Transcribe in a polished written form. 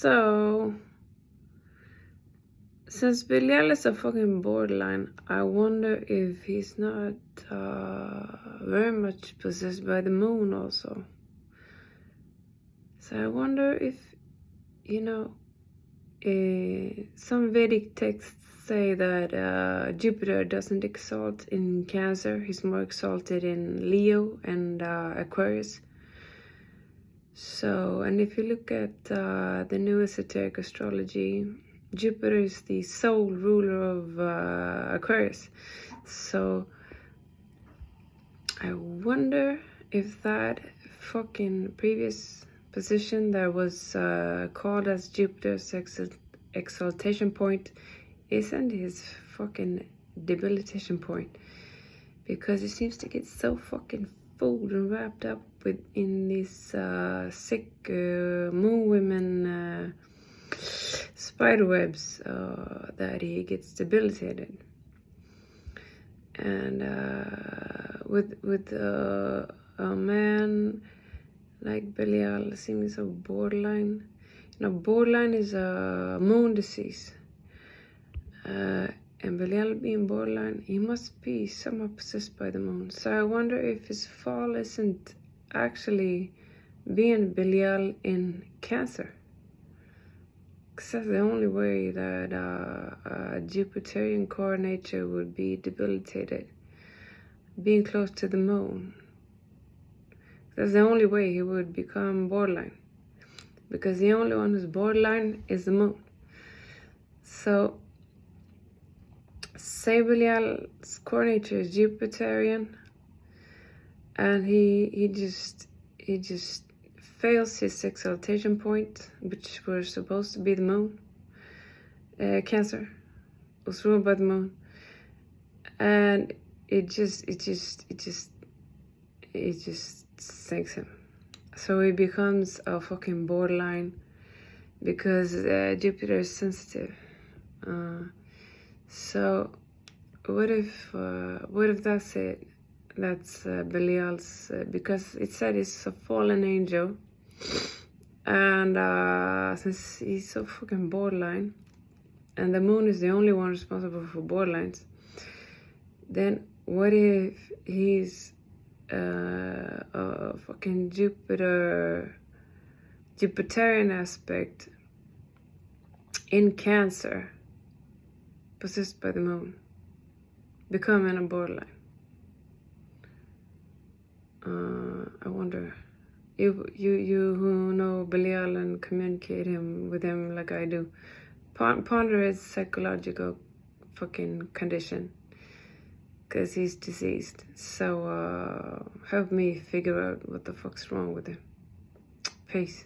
So, since Belial is a fucking borderline, I wonder if he's not very much possessed by the moon also. So I wonder if, some Vedic texts say that Jupiter doesn't exalt in Cancer, he's more exalted in Leo and Aquarius. So, and if you look at the new esoteric astrology, Jupiter is the sole ruler of Aquarius. So, I wonder if that fucking previous position that was called as Jupiter's exaltation point isn't his fucking debilitation point, because he seems to get so fucking fooled and wrapped up within these sick moon women spider webs that he gets debilitated. And with a man like Belial seeming so borderline. Borderline is a moon disease. And Belial being borderline, he must be somehow possessed by the moon. So I wonder if his fall isn't actually being Belial in Cancer. Because that's the only way that a Jupiterian core nature would be debilitated. Being close to the moon. That's the only way he would become borderline. Because the only one who's borderline is the moon. So, say Belial's core nature is Jupiterian, and he just fails his exaltation point, which was supposed to be the moon. Cancer was ruled by the moon, and it just sinks him. So he becomes a fucking borderline because Jupiter is sensitive. So what if that's it? That's Belial's, because it said he's a fallen angel, and since he's so fucking borderline, and the moon is the only one responsible for borderlines, then what if he's a fucking Jupiterian aspect in Cancer, possessed by the moon, becoming a borderline? I wonder, you who know Belial and communicate with him like I do, ponder his psychological fucking condition, because he's diseased. So help me figure out what the fuck's wrong with him. Peace.